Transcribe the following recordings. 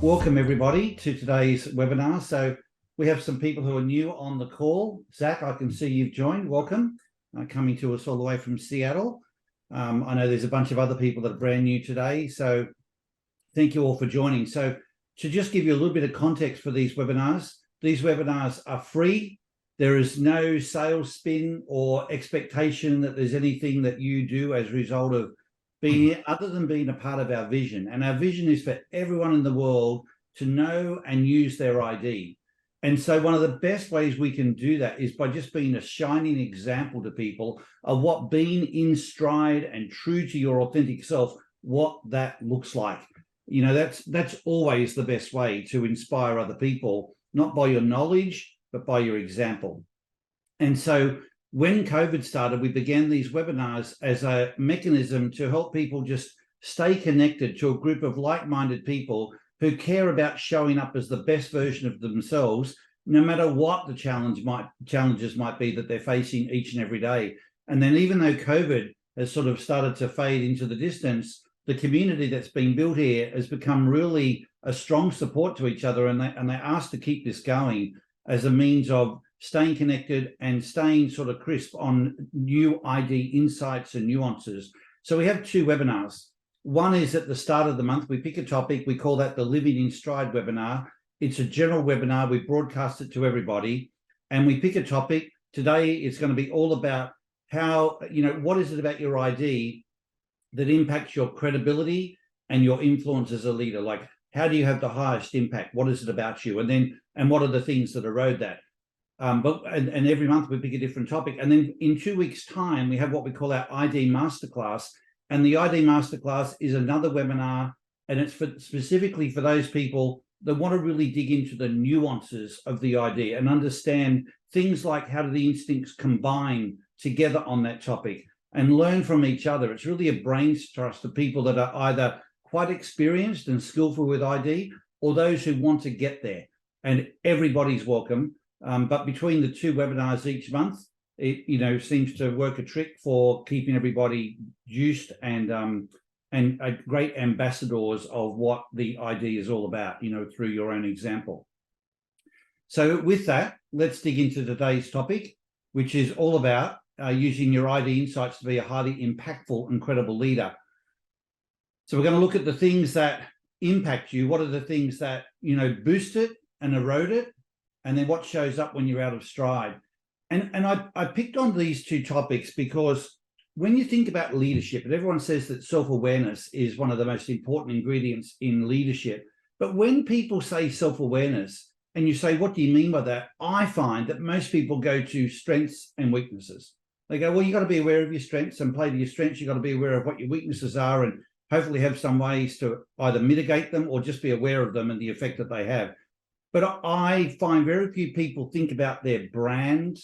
Welcome everybody to today's webinar. So we have some people who are new on the call. Zach, I can see you've joined. Welcome, coming to us all the way from Seattle. I know there's a bunch of other people that are brand new today, so thank you all for joining. So to just give you a little bit of context for these webinars are free. There is no sales spin or expectation that there's anything that you do as a result of being, other than being a part of our vision. And our vision is for everyone in the world to know and use their ID. And so one of the best ways we can do that is by just being a shining example to people of what being in stride and true to your authentic self, what that looks like. You know, that's always the best way to inspire other people, not by your knowledge, but by your example. And so when COVID started, we began these webinars as a mechanism to help people just stay connected to a group of like-minded people who care about showing up as the best version of themselves, no matter what the challenges might be that they're facing each and every day. And then even though COVID has sort of started to fade into the distance, the community that's been built here has become really a strong support to each other, and they asked to keep this going as a means of staying connected and staying sort of crisp on new ID insights and nuances. So we have two webinars. One is at the start of the month, we pick a topic, we call that the Living in Stride webinar. It's a general webinar, we broadcast it to everybody, and we pick a topic. Today, it's going to be all about how, you know, what is it about your ID that impacts your credibility and your influence as a leader? Like, how do you have the highest impact? What is it about you? And what are the things that erode that? And every month we pick a different topic. And then in 2 weeks' time, we have what we call our ID Masterclass. And the ID Masterclass is another webinar, and it's specifically for those people that want to really dig into the nuances of the ID and understand things like how do the instincts combine together on that topic and learn from each other. It's really a brains trust of people that are either quite experienced and skillful with ID, or those who want to get there. And everybody's welcome. But between the two webinars each month, it, you know, seems to work a trick for keeping everybody juiced and great ambassadors of what the ID is all about, you know, through your own example. So with that, let's dig into today's topic, which is all about using your ID insights to be a highly impactful and credible leader. So we're going to look at the things that impact you. What are the things that, you know, boost it and erode it? And then what shows up when you're out of stride. And I picked on these two topics because when you think about leadership, and everyone says that self-awareness is one of the most important ingredients in leadership, but when people say self-awareness and you say, what do you mean by that? I find that most people go to strengths and weaknesses. They go, well, you got to be aware of your strengths and play to your strengths. You got to be aware of what your weaknesses are and hopefully have some ways to either mitigate them or just be aware of them and the effect that they have. But I find very few people think about their brand,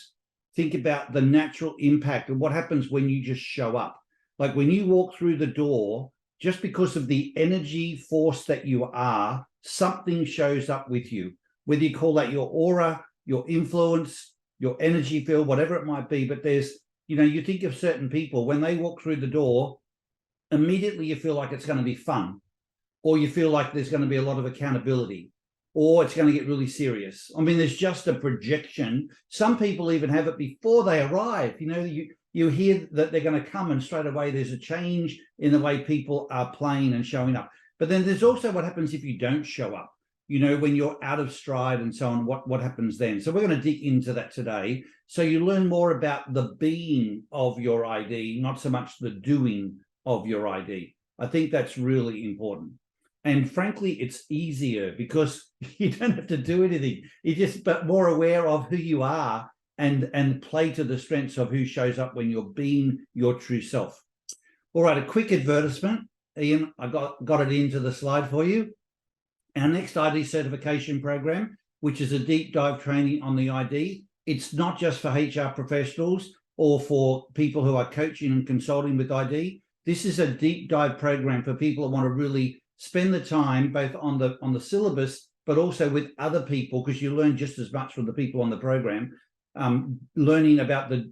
think about the natural impact of what happens when you just show up. Like when you walk through the door, just because of the energy force that you are, something shows up with you. Whether you call that your aura, your influence, your energy field, whatever it might be. But there's, you know, you think of certain people, when they walk through the door, immediately you feel like it's going to be fun, or you feel like there's going to be a lot of accountability, or it's going to get really serious. I mean, there's just a projection. Some people even have it before they arrive. You know, you hear that they're going to come and straight away there's a change in the way people are playing and showing up. But then there's also what happens if you don't show up, you know, when you're out of stride and so on, what happens then? So we're going to dig into that today. So you learn more about the being of your ID, not so much the doing of your ID. I think that's really important. And frankly, it's easier because you don't have to do anything. You're just but more aware of who you are and play to the strengths of who shows up when you're being your true self. All right, a quick advertisement. Ian, I got it into the slide for you. Our next ID certification program, which is a deep dive training on the ID. It's not just for HR professionals or for people who are coaching and consulting with ID. This is a deep dive program for people that want to really spend the time both on the syllabus, but also with other people, because you learn just as much from the people on the program, learning about the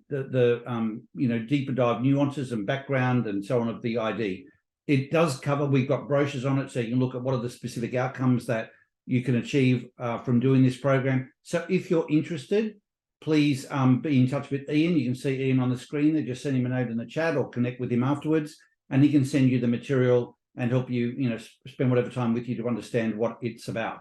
you know, deeper dive nuances and background and so on of the ID. It does cover, we've got brochures on it, so you can look at what are the specific outcomes that you can achieve from doing this program. So if you're interested, please be in touch with Ian. You can see Ian on the screen there. Just send him a note in the chat or connect with him afterwards, and he can send you the material and help you, spend whatever time with you to understand what it's about.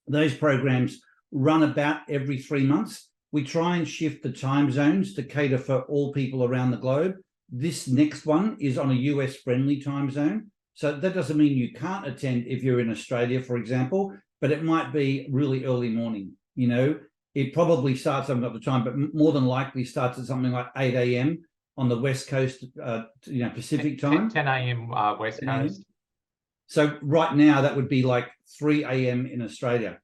Those programs run about every 3 months. We try and shift the time zones to cater for all people around the globe. This next one is on a US-friendly time zone. So that doesn't mean you can't attend if you're in Australia, for example, but it might be really early morning. It probably starts, I haven't got the time, but more than likely starts at something like 8 a.m. on the West Coast, Pacific time. 10 a.m. West Coast. So right now, that would be like 3 a.m. in Australia.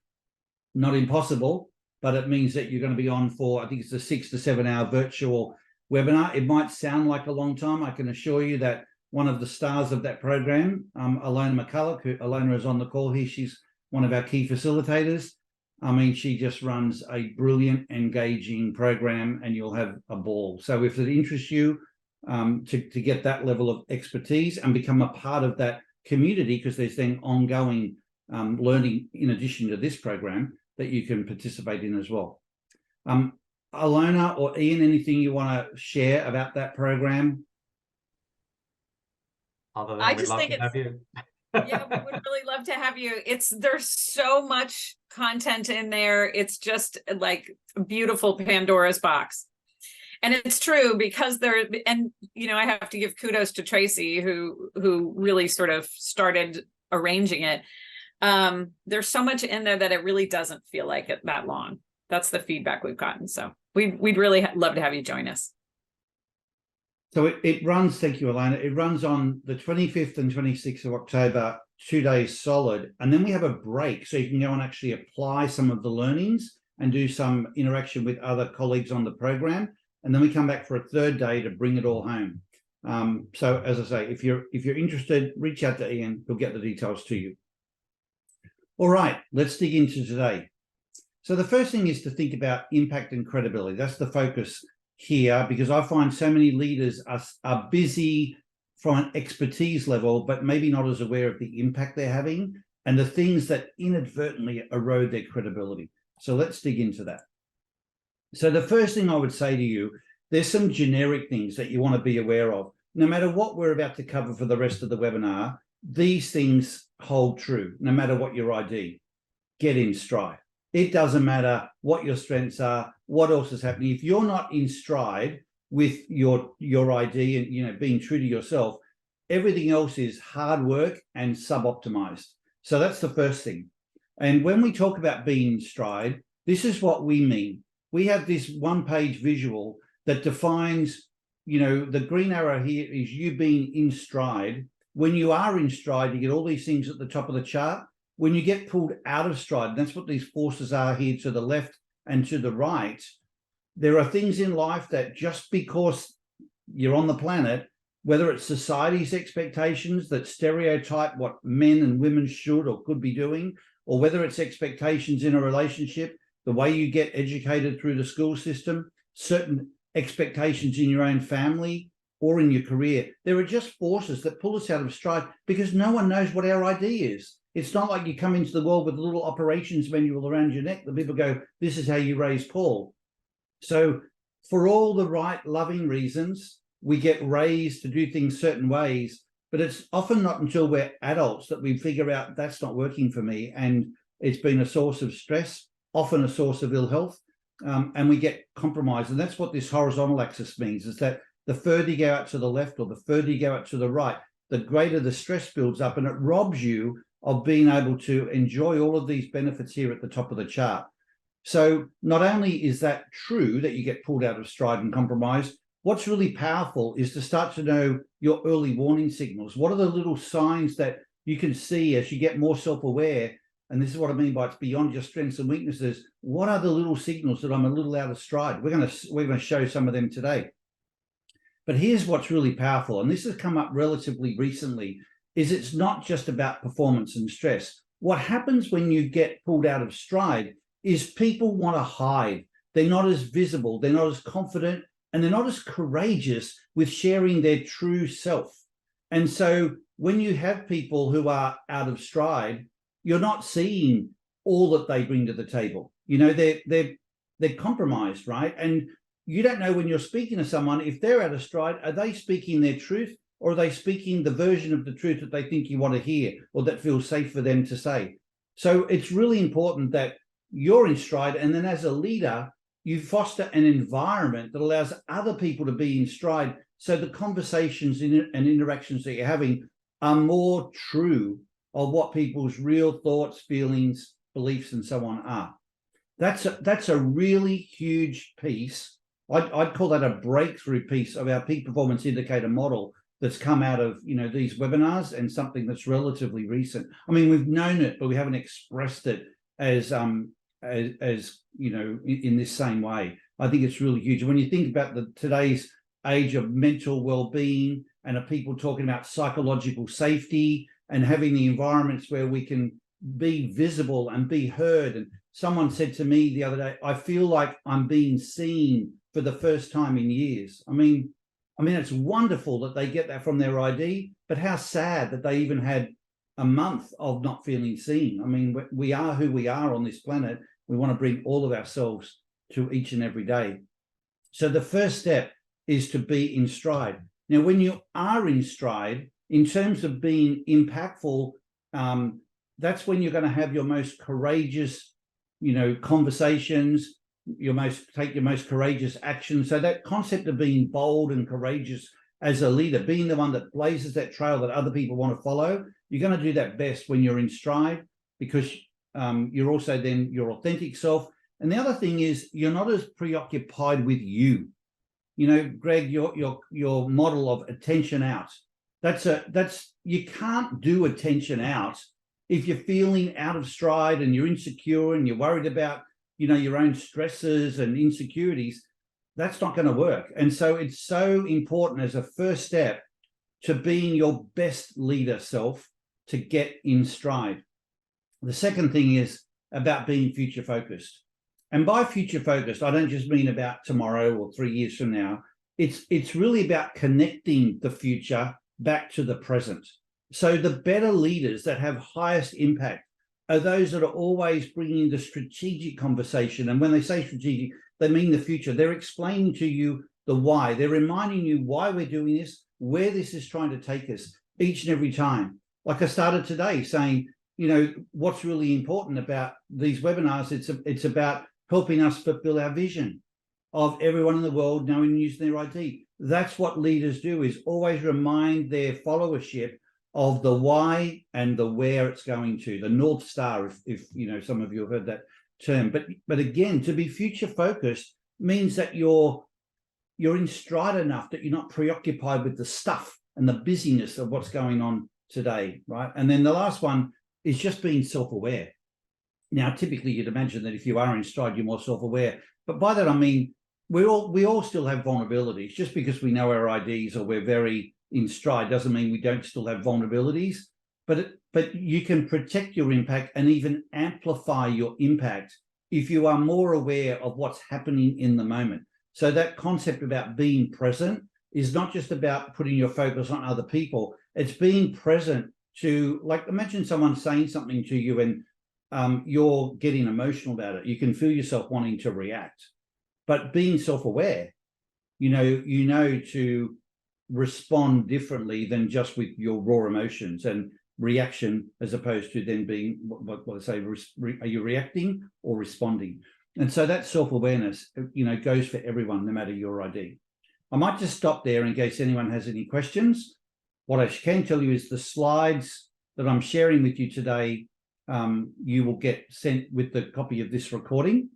Not impossible, but it means that you're going to be on for, I think it's a 6 to 7 hour virtual webinar. It might sound like a long time. I can assure you that one of the stars of that program, Alona McCulloch, who Alona is on the call here, she's one of our key facilitators. I mean, she just runs a brilliant, engaging program, and you'll have a ball. So if it interests you to get that level of expertise and become a part of that community, because there's then ongoing learning in addition to this program that you can participate in as well. Alona or Ian, anything you want to share about that program? Other than we'd love to have you. Yeah, we would really love to have you. There's so much content in there. It's just like a beautiful Pandora's box. And it's true because I have to give kudos to Tracy, who really sort of started arranging it. There's so much in there that it really doesn't feel like it that long. That's the feedback we've gotten. So we'd really love to have you join us. So it runs, thank you, Alona. It runs on the 25th and 26th of October, 2 days solid. And then we have a break so you can go and actually apply some of the learnings and do some interaction with other colleagues on the program. And then we come back for a third day to bring it all home. So as I say, if you're interested, reach out to Ian. He'll get the details to you. All right, let's dig into today. So the first thing is to think about impact and credibility. That's the focus here, because I find so many leaders are busy from an expertise level, but maybe not as aware of the impact they're having and the things that inadvertently erode their credibility. So let's dig into that. So the first thing I would say to you, there's some generic things that you want to be aware of. No matter what we're about to cover for the rest of the webinar, these things hold true, no matter what your ID. Get in stride. It doesn't matter what your strengths are, what else is happening. If you're not in stride with your ID and being true to yourself, everything else is hard work and sub-optimized. So that's the first thing. And when we talk about being in stride, this is what we mean. We have this one-page visual that defines, the green arrow here is you being in stride. When you are in stride, you get all these things at the top of the chart. When you get pulled out of stride, that's what these forces are here to the left and to the right. There are things in life that just because you're on the planet, whether it's society's expectations that stereotype what men and women should or could be doing, or whether it's expectations in a relationship, the way you get educated through the school system, certain expectations in your own family or in your career, there are just forces that pull us out of stride because no one knows what our ID is. It's not like you come into the world with a little operations manual around your neck that people go, this is how you raise Paul. So for all the right, loving reasons, we get raised to do things certain ways, but it's often not until we're adults that we figure out that's not working for me. And it's been a source of stress, often a source of ill health, and we get compromised. And that's what this horizontal axis means, is that the further you go out to the left or the further you go out to the right, the greater the stress builds up and it robs you of being able to enjoy all of these benefits here at the top of the chart. So not only is that true that you get pulled out of stride and compromised, what's really powerful is to start to know your early warning signals. What are the little signs that you can see as you get more self-aware? And this is what I mean by it's beyond your strengths and weaknesses. What are the little signals that I'm a little out of stride? We're going to show some of them today. But here's what's really powerful, and this has come up relatively recently, is it's not just about performance and stress. What happens when you get pulled out of stride is people want to hide. They're not as visible, they're not as confident, and they're not as courageous with sharing their true self. And so when you have people who are out of stride, you're not seeing all that they bring to the table. You know, they're compromised, right? And you don't know when you're speaking to someone, if they're out of stride, are they speaking their truth, or are they speaking the version of the truth that they think you want to hear, or that feels safe for them to say? So it's really important that you're in stride, and then as a leader, you foster an environment that allows other people to be in stride, so the conversations and interactions that you're having are more true of what people's real thoughts, feelings, beliefs, and so on are. That's a really huge piece. I'd call that a breakthrough piece of our peak performance indicator model that's come out of, you know, these webinars, and something that's relatively recent. I mean, we've known it, but we haven't expressed it as you know, in this same way. I think it's really huge. When you think about today's age of mental well-being, and of people talking about psychological safety, and having the environments where we can be visible and be heard. And someone said to me the other day, I feel like I'm being seen for the first time in years. I mean, it's wonderful that they get that from their ID, but how sad that they even had a month of not feeling seen. I mean, we are who we are on this planet. We want to bring all of ourselves to each and every day. So the first step is to be in stride. Now, when you are in stride, in terms of being impactful, that's when you're going to have your most courageous, you know, conversations, take your most courageous action. So that concept of being bold and courageous as a leader, being the one that blazes that trail that other people want to follow, you're going to do that best when you're in stride, because you're also then your authentic self. And the other thing is, you're not as preoccupied with you. You know, Greg, your model of attention out, you can't do attention out if you're feeling out of stride and you're insecure and you're worried about, you know, your own stresses and insecurities. That's not going to work. And so it's so important as a first step to being your best leader self, to get in stride. The second thing is about being future focused. And by future focused, I don't just mean about tomorrow or 3 years from now. It's really about connecting the future back to the present. So the better leaders that have highest impact are those that are always bringing the strategic conversation. And when they say strategic, they mean the future. They're explaining to you the why. They're reminding you why we're doing this, where this is trying to take us each and every time. Like I started today saying, you know, what's really important about these webinars, it's about helping us fulfill our vision of everyone in the world knowing and using their ID. That's what leaders do, is always remind their followership of the why and the where it's going to, the North Star, if you know, some of you have heard that term. But again, to be future focused means that you're in stride enough that you're not preoccupied with the stuff and the busyness of what's going on today, right? And then the last one is just being self-aware. Now, typically you'd imagine that if you are in stride, you're more self-aware. But by that, I mean, we all still have vulnerabilities. Just because we know our IDs or we're very in stride doesn't mean we don't still have vulnerabilities. But you can protect your impact and even amplify your impact if you are more aware of what's happening in the moment. So that concept about being present is not just about putting your focus on other people. It's being present to, like, imagine someone saying something to you and you're getting emotional about it. You can feel yourself wanting to react. But being self-aware, you know to respond differently than just with your raw emotions and reaction, as opposed to then being what I say, are you reacting or responding? And so that self-awareness, you know, goes for everyone, no matter your ID. I might just stop there in case anyone has any questions. What I can tell you is the slides that I'm sharing with you today, you will get sent with the copy of this recording.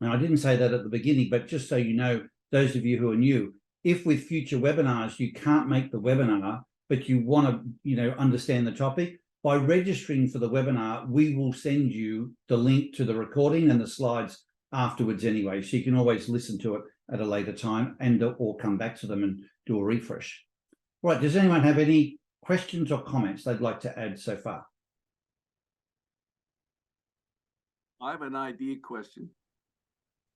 Now, I didn't say that at the beginning, but just so you know, those of you who are new, if with future webinars you can't make the webinar, but you want to, you know, understand the topic, by registering for the webinar, we will send you the link to the recording and the slides afterwards anyway, so you can always listen to it at a later time and or come back to them and do a refresh. Right, does anyone have any questions or comments they'd like to add so far? I have an ID question.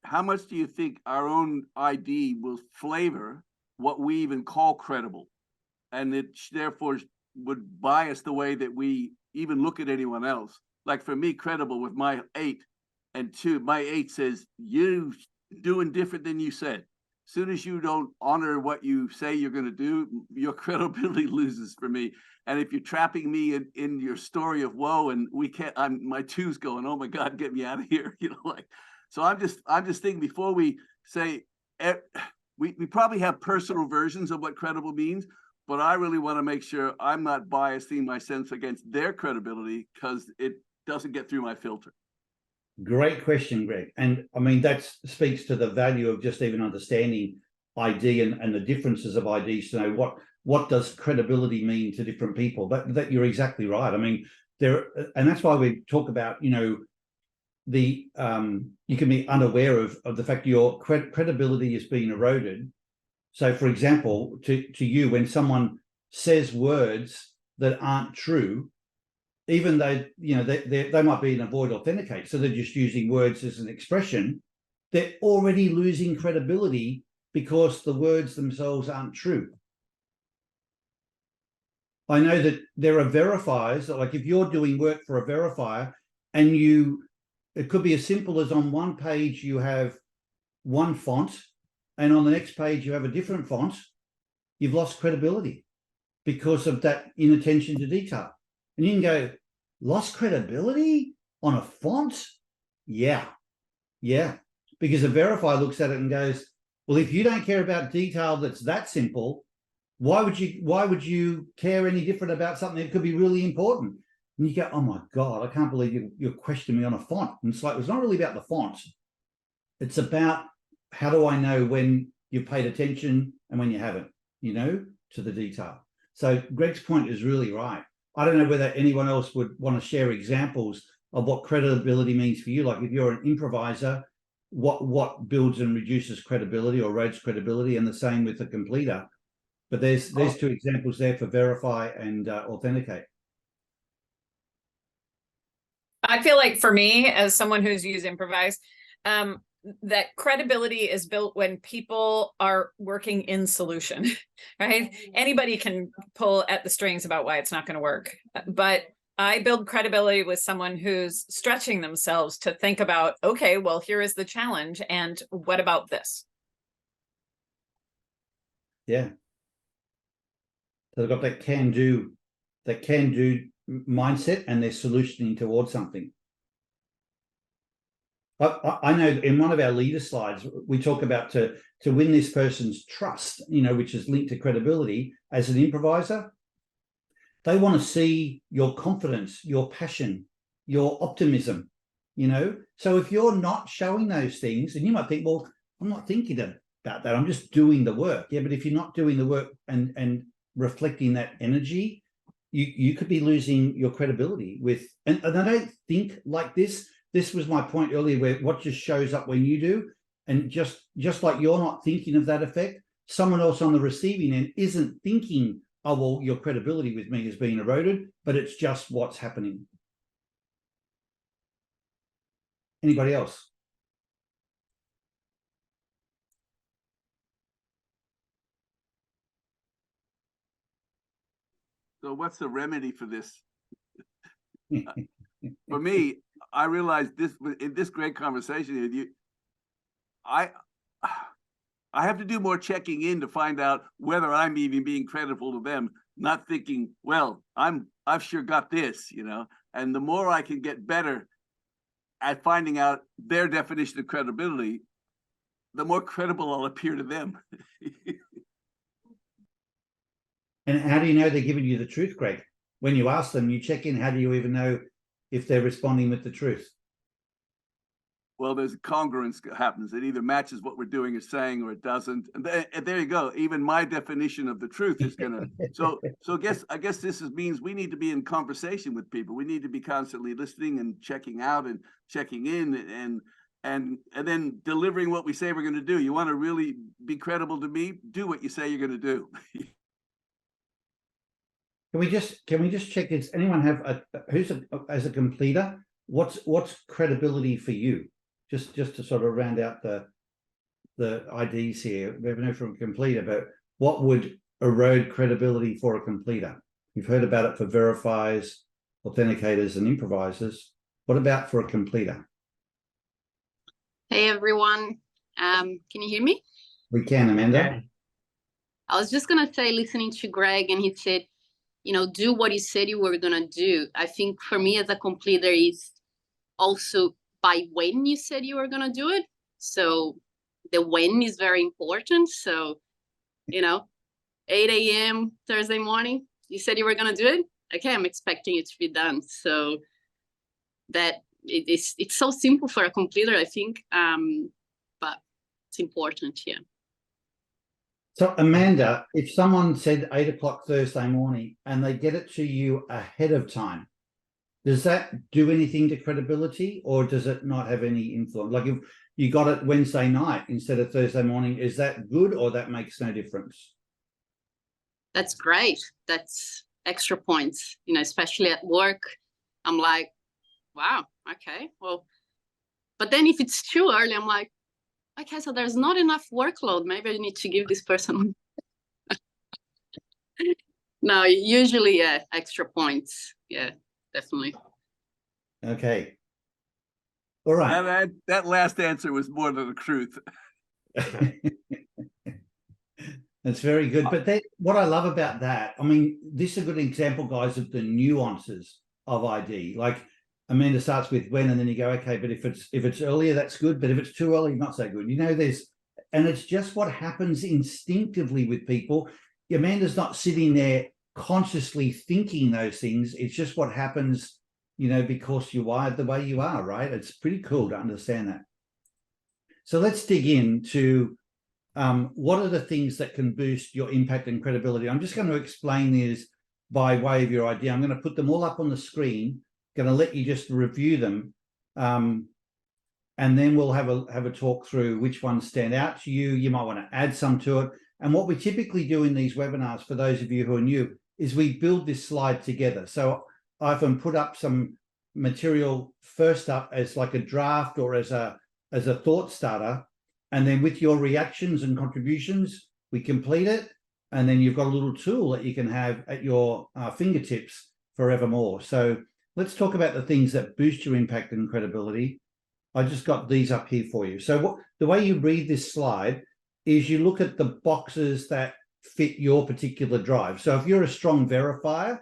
How much do you think our own ID will flavor what we even call credible? And it therefore would bias the way that we even look at anyone else. Like for me, credible with my 8 and 2, my 8 says, you doing different than you said. As soon as you don't honor what you say you're going to do, your credibility loses for me. And if you're trapping me in your story of woe, and we can't, my 2's going, oh my God, get me out of here. Like, so I'm just thinking before we say, we probably have personal versions of what credible means, but I really want to make sure I'm not biasing my sense against their credibility because it doesn't get through my filter. Great question, Greg. And I mean, that speaks to the value of just even understanding ID and the differences of IDs to know what does credibility mean to different people. That you're exactly right. I mean, and that's why we talk about, you can be unaware of the fact your credibility is being eroded. So, for example, to you, when someone says words that aren't true, even though they might be an avoid authenticate, so they're just using words as an expression, they're already losing credibility because the words themselves aren't true. I know that there are verifiers, like if you're doing work for a verifier and it could be as simple as on one page you have one font and on the next page you have a different font, you've lost credibility because of that inattention to detail. And you can go, lost credibility on a font? Yeah. Because a verifier looks at it and goes, well, if you don't care about detail that's that simple, why would you care any different about something that could be really important? And you go, oh my God, I can't believe you're questioning me on a font. And it's like, it's not really about the font. It's about how do I know when you've paid attention and when you haven't, to the detail. So Greg's point is really right. I don't know whether anyone else would want to share examples of what credibility means for you. Like if you're an improviser, what builds and reduces credibility or erodes credibility, and the same with the completer. But there's 2 examples there for verify and authenticate. I feel like for me, as someone who's used improvise, that credibility is built when people are working in solution, right? Anybody can pull at the strings about why it's not going to work. But I build credibility with someone who's stretching themselves to think about, okay, well, here is the challenge. And what about this? Yeah. So they've got that can do mindset and they're solutioning towards something. I know in one of our leader slides, we talk about to win this person's trust, which is linked to credibility as an improviser. They want to see your confidence, your passion, your optimism, So if you're not showing those things, and you might think, well, I'm not thinking about that. I'm just doing the work. Yeah, but if you're not doing the work and reflecting that energy, you could be losing your credibility with, and I don't think like this. This was my point earlier, where what just shows up when you do, and just like you're not thinking of that effect, someone else on the receiving end isn't thinking, oh, well, your credibility with me is being eroded, but it's just what's happening. Anybody else? So what's the remedy for this? For me, I realized this in this great conversation with you, I have to do more checking in to find out whether I'm even being credible to them, not thinking, well, I've sure got this, and the more I can get better at finding out their definition of credibility, the more credible I'll appear to them. And how do you know they're giving you the truth, Greg? When you ask them, you check in, how do you even know if they're responding with the truth? Well, there's congruence happens. It either matches what we're doing or saying, or it doesn't. And there you go. Even my definition of the truth is gonna. So I guess this means we need to be in conversation with people. We need to be constantly listening and checking out and checking in and then delivering what we say we're going to do. You want to really be credible to me? Do what you say you're going to do. Can we just check? Does anyone have as a completer? What's credibility for you? Just to sort of round out the IDs here. We have no from a completer, but what would erode credibility for a completer? You've heard about it for verifiers, authenticators, and improvisers. What about for a completer? Hey everyone, can you hear me? We can, Amanda. Yeah. I was just gonna say, listening to Greg, and he said, do what you said you were gonna do. I think for me as a completer is also by when you said you were gonna do it. So the when is very important. So, 8 a.m. Thursday morning, you said you were gonna do it. Okay, I'm expecting it to be done. So that it's so simple for a completer, I think, but it's important, yeah. So Amanda, if someone said 8 o'clock Thursday morning and they get it to you ahead of time, does that do anything to credibility, or does it not have any influence? Like if you got it Wednesday night instead of Thursday morning, is that good or that makes no difference? That's great. That's extra points, especially at work. I'm like, wow, okay, well, but then if it's too early, I'm like, okay, so there's not enough workload. Maybe I need to give this person. No, usually, yeah, extra points. Yeah, definitely. Okay. All right. That last answer was more than the truth. That's very good. But what I love about that, I mean, this is a good example, guys, of the nuances of ID. Like Amanda starts with when, and then you go, okay, but if it's earlier, that's good. But if it's too early, not so good. And it's just what happens instinctively with people. Amanda's not sitting there consciously thinking those things. It's just what happens, because you're wired the way you are, right? It's pretty cool to understand that. So let's dig into what are the things that can boost your impact and credibility. I'm just going to explain these by way of your idea. I'm going to put them all up on the screen, going to let you just review them. And then we'll have a talk through which ones stand out to you. You might want to add some to it. And what we typically do in these webinars, for those of you who are new, is we build this slide together. So I often put up some material first up as like a draft or as a thought starter. And then with your reactions and contributions, we complete it. And then you've got a little tool that you can have at your fingertips forevermore. So let's talk about the things that boost your impact and credibility. I just got these up here for you. So the way you read this slide is you look at the boxes that fit your particular drive. So if you're a strong verifier,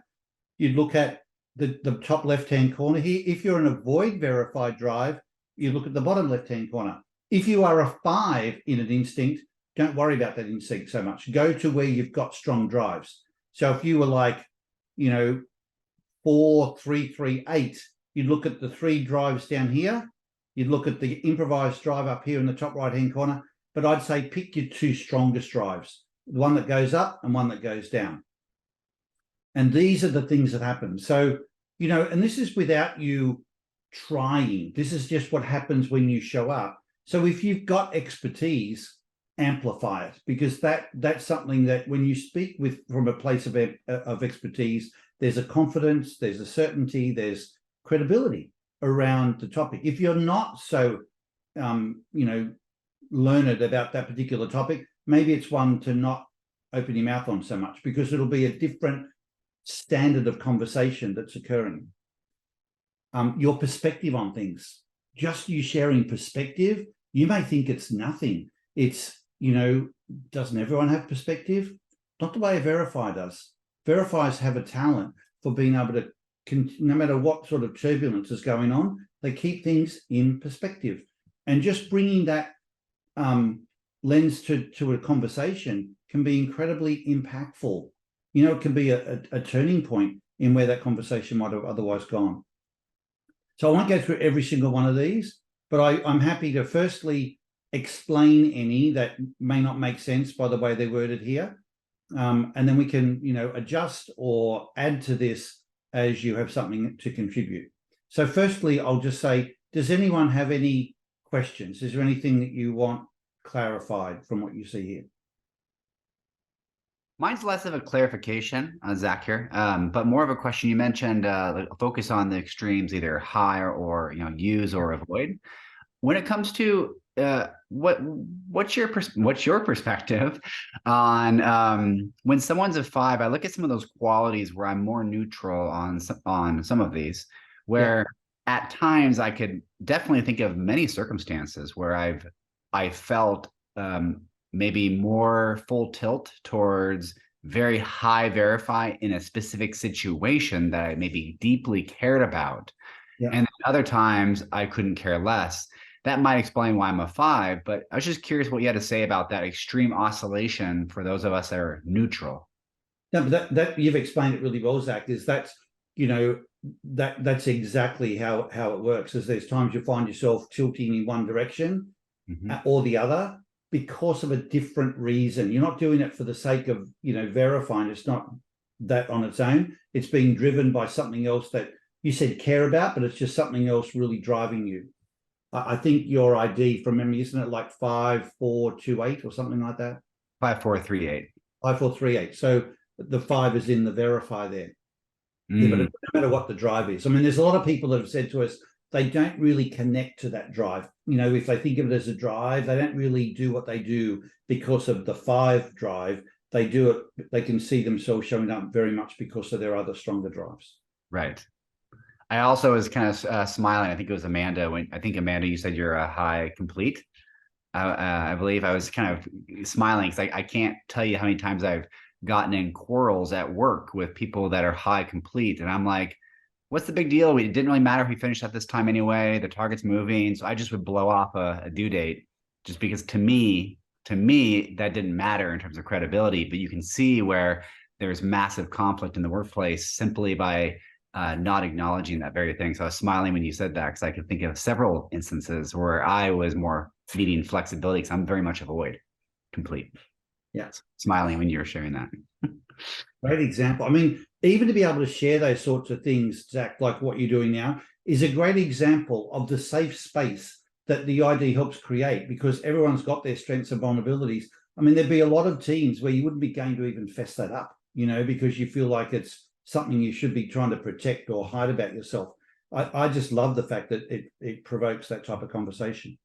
you'd look at the top left-hand corner here. If you're an avoid verified drive, you look at the bottom left-hand corner. If you are a 5 in an instinct, don't worry about that instinct so much. Go to where you've got strong drives. So if you were like, 4, 3, 3, 8, you'd look at the 3 drives down here. You'd look at the improvised drive up here in the top right-hand corner. But I'd say pick your 2 strongest drives, the one that goes up and one that goes down. And these are the things that happen. So, and this is without you trying. This is just what happens when you show up. So if you've got expertise, amplify it, because that's something that when you speak from a place of expertise, there's a confidence, there's a certainty, there's credibility around the topic. If you're not so, learned about that particular topic, maybe it's one to not open your mouth on so much, because it'll be a different standard of conversation that's occurring. Your perspective on things, just you sharing perspective, you may think it's nothing. It's, doesn't everyone have perspective? Not the way a verifier does. Verifiers have a talent for being able to, no matter what sort of turbulence is going on, they keep things in perspective. And just bringing that lens to a conversation can be incredibly impactful. It can be a turning point in where that conversation might have otherwise gone. So I won't go through every single one of these, but I'm happy to firstly explain any that may not make sense by the way they're worded here. And then we can, adjust or add to this as you have something to contribute. So firstly, I'll just say, does anyone have any questions? Is there anything that you want clarified from what you see here? Mine's less of a clarification, Zach here, but more of a question. You mentioned focus on the extremes, either high or use or avoid. when it comes to what's your perspective on when someone's a 5? I look at some of those qualities where I'm more neutral on some of these, where at times I could definitely think of many circumstances where I felt maybe more full tilt towards very high verify in a specific situation that I maybe deeply cared about. Yeah. And other times I couldn't care less. That might explain why I'm a 5, but I was just curious what you had to say about that extreme oscillation for those of us that are neutral. No, but that you've explained it really well, Zach, is that's, you know, that's exactly how it works. Is there's times you find yourself tilting in one direction or the other because of a different reason. You're not doing it for the sake of, you know, verifying. It's not that on its own. It's being driven by something else that you said care about, but it's just something else really driving you. I think your ID from memory, isn't it like 5428 or something like that? 5438. 5438. So the 5 is in the verify there. Yeah, but no matter what the drive is. I mean, there's a lot of people that have said to us, they don't really connect to that drive. You know, if they think of it as a drive, they don't really do what they do because of the 5 drive. They do it, they can see themselves showing up very much because of their other stronger drives. Right. I also was kind of smiling. I think it was Amanda. Amanda, you said you're a high complete. I believe I was kind of smiling because I can't tell you how many times I've gotten in quarrels at work with people that are high complete. And I'm like, what's the big deal? It didn't really matter if we finished at this time anyway. The target's moving. So I just would blow off a due date just because to me, that didn't matter in terms of credibility. But you can see where there's massive conflict in the workplace simply by not acknowledging that very thing. So I was smiling when you said that because I could think of several instances where I was more needing flexibility because I'm very much a void complete. Yes. Smiling when you were sharing that. Great example. I mean, even to be able to share those sorts of things, Zach, like what you're doing now, is a great example of the safe space that the ID helps create because everyone's got their strengths and vulnerabilities. I mean, there'd be a lot of teams where you wouldn't be going to even fess that up, you know, because you feel like it's something you should be trying to protect or hide about yourself. I just love the fact that it provokes that type of conversation.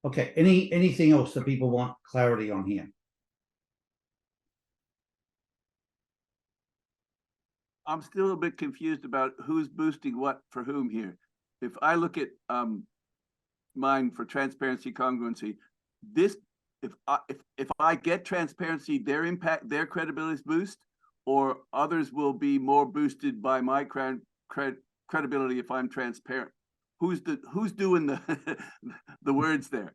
Okay, anything else that people want clarity on here? I'm still a bit confused about who's boosting what for whom here. If I look at mine for transparency, congruency, this if I get transparency, their impact, their credibility is boost, or others will be more boosted by my credibility if I'm transparent. Who's doing the the words there?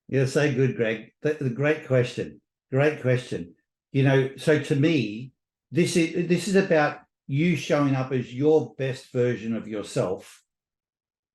You're so good, Greg. The great question. Great question. You know, so to me, this is about you showing up as your best version of yourself,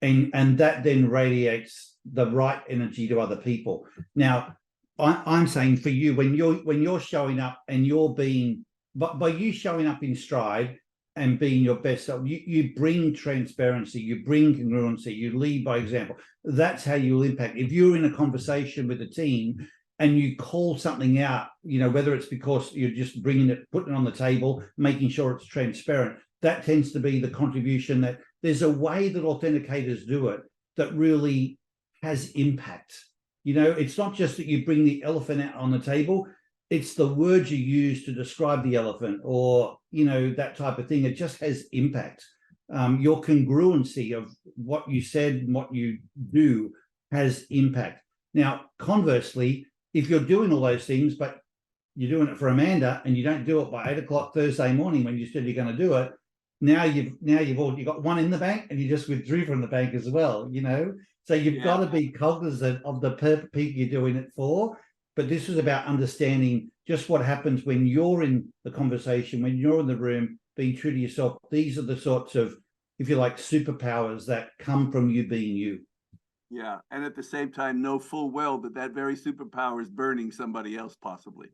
and that then radiates the right energy to other people. Now, I'm saying for you, when you're showing up and you're being, but by you showing up in stride and being your best self, you bring transparency, you bring congruency, you lead by example. That's how you'll impact. If you're in a conversation with a team and you call something out, you know, whether it's because you're just bringing it, putting it on the table, making sure it's transparent, that tends to be the contribution. That there's a way that authenticators do it that really has impact. You know, it's not just that you bring the elephant out on the table, it's the words you use to describe the elephant or, you know, that type of thing. It just has impact. Your congruency of what you said and what you do has impact. Now, conversely, if you're doing all those things, but you're doing it for Amanda and you don't do it by 8 o'clock Thursday morning when you said you're going to do it, now you've already got one in the bank and you just withdrew from the bank as well, you know? So you've got to be cognizant of the people you're doing it for. But this is about understanding just what happens when you're in the conversation, when you're in the room, being true to yourself. These are the sorts of, if you like, superpowers that come from you being you. Yeah, and at the same time, know full well that very superpower is burning somebody else, possibly.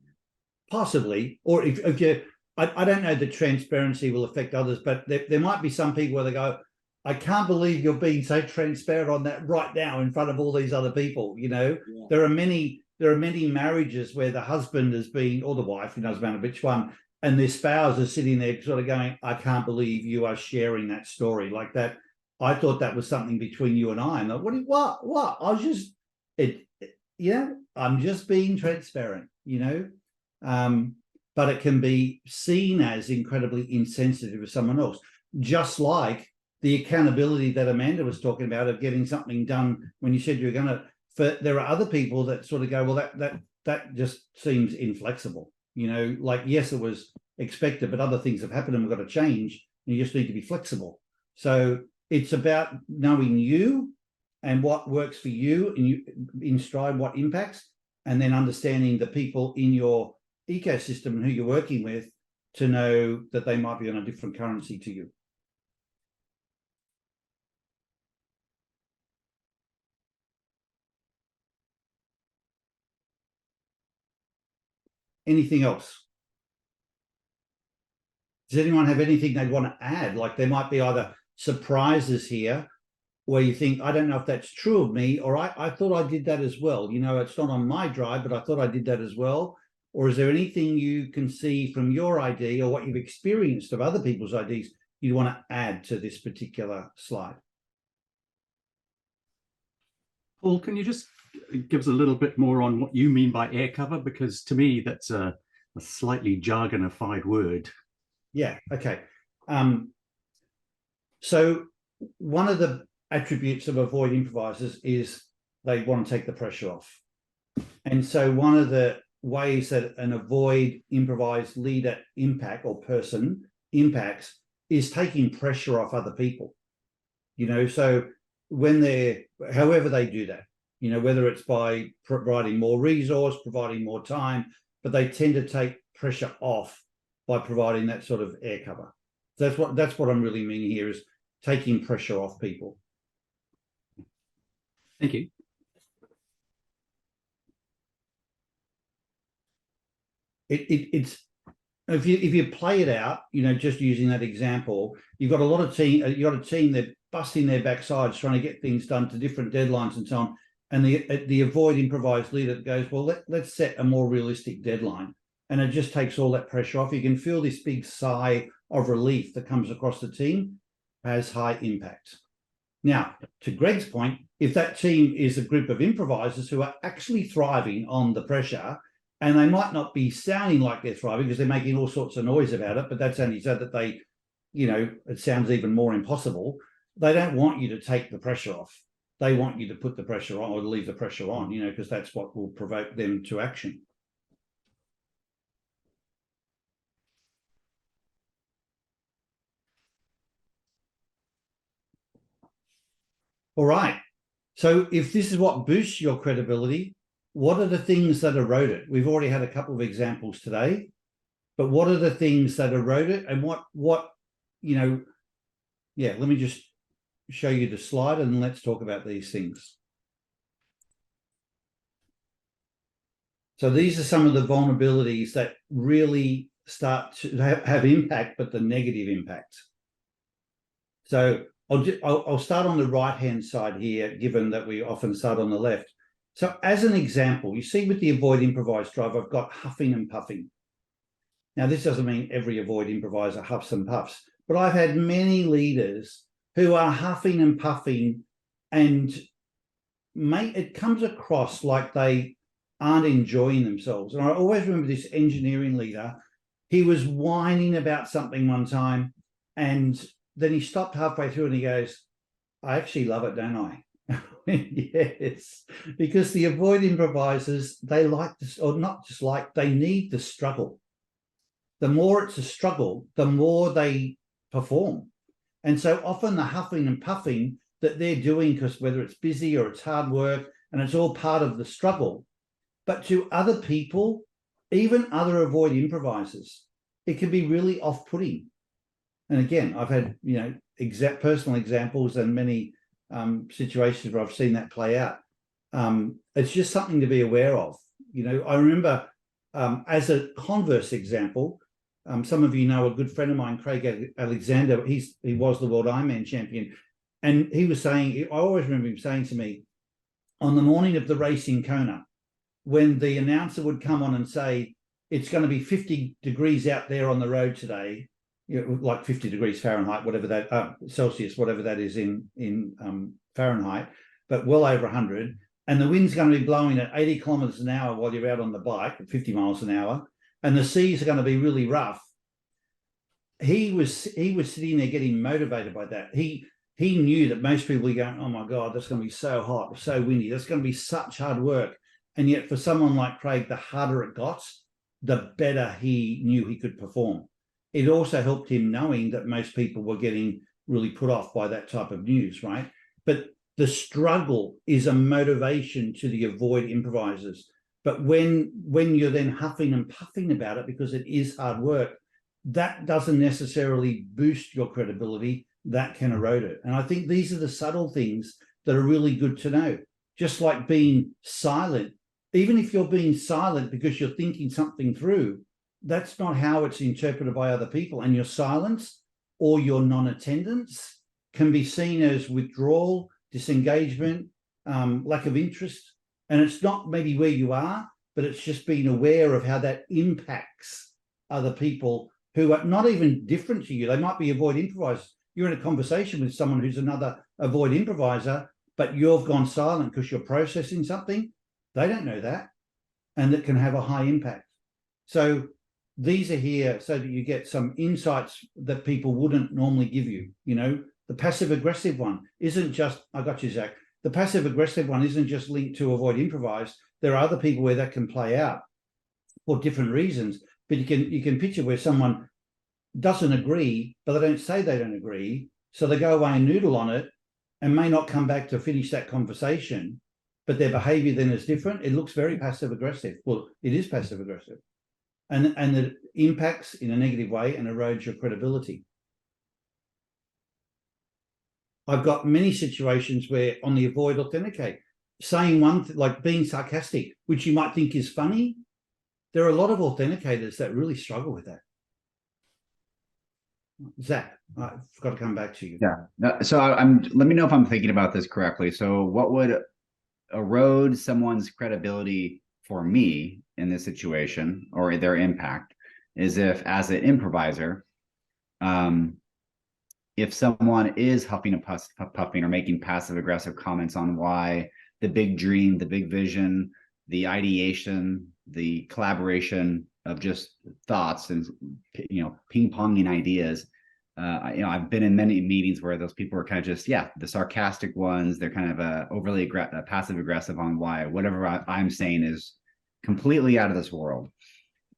Possibly, or if you, I don't know that transparency will affect others, but there might be some people where they go, I can't believe you're being so transparent on that right now in front of all these other people. You know, there are many marriages where the husband has been, or the wife, doesn't matter which one, and their spouse is sitting there sort of going, I can't believe you are sharing that story like that. I thought that was something between you and I. And what? I was just, I'm just being transparent, but it can be seen as incredibly insensitive to someone else, just like the accountability that Amanda was talking about of getting something done when you said you were going to. There are other people that sort of go, well, that just seems inflexible, like, yes, it was expected, but other things have happened and we've got to change. And you just need to be flexible. So it's about knowing you and what works for you, and you in stride what impacts, and then understanding the people in your ecosystem and who you're working with to know that they might be on a different currency to you. Anything else? Does anyone have anything they'd want to add? Like, there might be either surprises here where you think, I don't know if that's true of me, or I thought I did that as well. It's not on my drive, but I thought I did that as well. Or is there anything you can see from your ID or what you've experienced of other people's IDs you want to add to this particular slide? Paul, can you just give us a little bit more on what you mean by air cover? Because to me, that's a slightly jargonified word. Yeah, okay. So one of the attributes of avoid improvisers is they want to take the pressure off. And so one of the ways that an avoid improvise leader impact or person impacts is taking pressure off other people. So when however they do that, whether it's by providing more resource, providing more time, but they tend to take pressure off by providing that sort of air cover. That's what I'm really meaning here, is taking pressure off people. Thank you. It's if you play it out, just using that example, you've got a team that busting their backsides trying to get things done to different deadlines and so on. And the avoid improvise leader that goes, well, let's set a more realistic deadline. And it just takes all that pressure off. You can feel this big sigh of relief that comes across the team, has high impact. Now, to Greg's point, if that team is a group of improvisers who are actually thriving on the pressure, and they might not be sounding like they're thriving because they're making all sorts of noise about it, but that's only so that they, it sounds even more impossible. They don't want you to take the pressure off. They want you to put the pressure on or to leave the pressure on, because that's what will provoke them to action. All right. So if this is what boosts your credibility, what are the things that erode it? We've already had a couple of examples today, but what are the things that erode it? And let me just show you the slide and let's talk about these things. So these are some of the vulnerabilities that really start to have impact, but the negative impact. So I'll start on the right-hand side here, given that we often start on the left. So as an example, you see with the avoid improvise drive, I've got huffing and puffing. Now, this doesn't mean every avoid improviser huffs and puffs, but I've had many leaders who are huffing and puffing, and it comes across like they aren't enjoying themselves. And I always remember this engineering leader. He was whining about something one time, and then he stopped halfway through and he goes, I actually love it, don't I? Yes, because the avoid improvisers, they like this, or not just like, they need the struggle. The more it's a struggle, the more they perform. And so often the huffing and puffing that they're doing, because whether it's busy or it's hard work, and it's all part of the struggle. But to other people, even other avoid improvisers, it can be really off-putting. And again, I've had, personal examples and many situations where I've seen that play out. It's just something to be aware of. I remember as a converse example, some of you know a good friend of mine, Craig Alexander. He was the world Ironman champion, and he was saying, I always remember him saying to me, on the morning of the race in Kona, when the announcer would come on and say, it's going to be 50 degrees out there on the road today, like 50 degrees Fahrenheit, whatever that Celsius, whatever that is in Fahrenheit, but well over 100. And the wind's going to be blowing at 80 kilometers an hour while you're out on the bike at 50 miles an hour, and the seas are going to be really rough. He was sitting there getting motivated by that. He knew that most people were going, oh my God, that's going to be so hot, so windy. That's going to be such hard work. And yet for someone like Craig, the harder it got, the better he knew he could perform. It also helped him knowing that most people were getting really put off by that type of news, right? But the struggle is a motivation to the avoid improvisers. But when you're then huffing and puffing about it because it is hard work, that doesn't necessarily boost your credibility. That can erode it. And I think these are the subtle things that are really good to know. Just like being silent, even if you're being silent because you're thinking something through, that's not how it's interpreted by other people. And your silence or your non-attendance can be seen as withdrawal, disengagement, lack of interest. And it's not maybe where you are, but it's just being aware of how that impacts other people who are not even different to you. They might be avoid improvisers. You're in a conversation with someone who's another avoid improviser, but you've gone silent because you're processing something. They don't know that, and that can have a high impact. So these are here so that you get some insights that people wouldn't normally give you. You know, the passive aggressive one isn't just, I got you, Zach. The passive aggressive one isn't just linked to avoid improvise. There are other people where that can play out for different reasons, but you can picture where someone doesn't agree, but they don't say they don't agree. So they go away and noodle on it and may not come back to finish that conversation, but their behavior then is different. It looks very passive aggressive. Well, it is passive aggressive. And it impacts in a negative way and erodes your credibility. I've got many situations where on the avoid authenticate, saying one like being sarcastic, which you might think is funny, there are a lot of authenticators that really struggle with that. Zach, I've got to come back to you. Yeah. So let me know if I'm thinking about this correctly. So what would erode someone's credibility for me in this situation or their impact is if, as an improviser, if someone is huffing and puffing or making passive aggressive comments on why the big dream, the big vision, the ideation, the collaboration of just thoughts and, you know, ping-ponging ideas. You know, I've been in many meetings where those people are kind of just, yeah, the sarcastic ones. They're kind of overly passive aggressive on why whatever I'm saying is completely out of this world.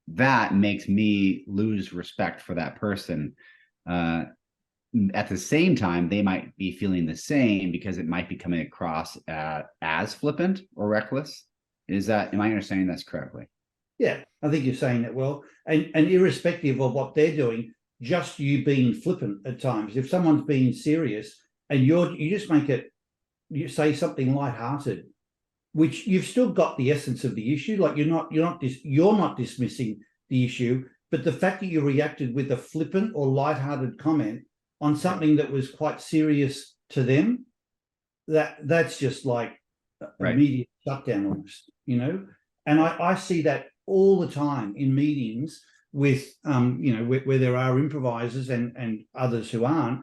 That makes me lose respect for that person. At the same time, they might be feeling the same because it might be coming across as flippant or reckless. Am I understanding this correctly? Yeah, I think you're saying that well. And irrespective of what they're doing, just you being flippant at times. If someone's being serious and you just make it, you say something lighthearted, which you've still got the essence of the issue. Like you're not dismissing the issue, but the fact that you reacted with a flippant or lighthearted comment on something that was quite serious to them, that's just like immediate shutdown almost, you know. And I see that all the time in meetings with you know, where there are improvisers and others who aren't,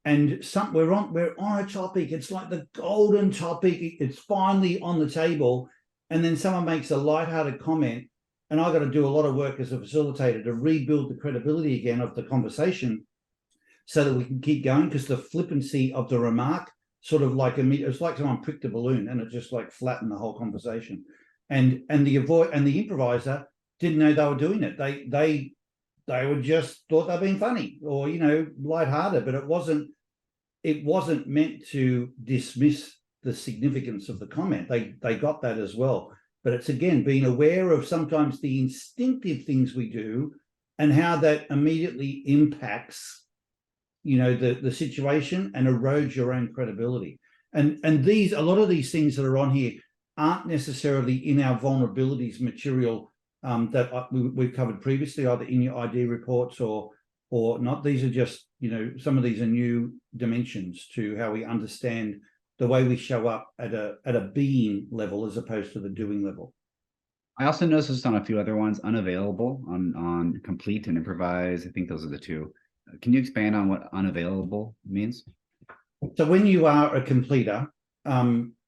and we're on a topic. It's like the golden topic. It's finally on the table, and then someone makes a lighthearted comment, and I've got to do a lot of work as a facilitator to rebuild the credibility again of the conversation, so that we can keep going, because the flippancy of the remark sort of like it's like someone pricked a balloon and it just like flattened the whole conversation. And the improviser didn't know they were doing it. They were just thought they were being funny or, you know, lighthearted, but it wasn't meant to dismiss the significance of the comment. They got that as well. But it's again being aware of sometimes the instinctive things we do and how that immediately impacts, you know, the situation and erodes your own credibility. And a lot of these things that are on here aren't necessarily in our vulnerabilities material that we've covered previously, either in your ID reports or not. These are just, you know, some of these are new dimensions to how we understand the way we show up at a being level as opposed to the doing level. I also noticed on a few other ones, unavailable on complete and improvise. I think those are the two. can you expand on what unavailable means? So when you are a completer,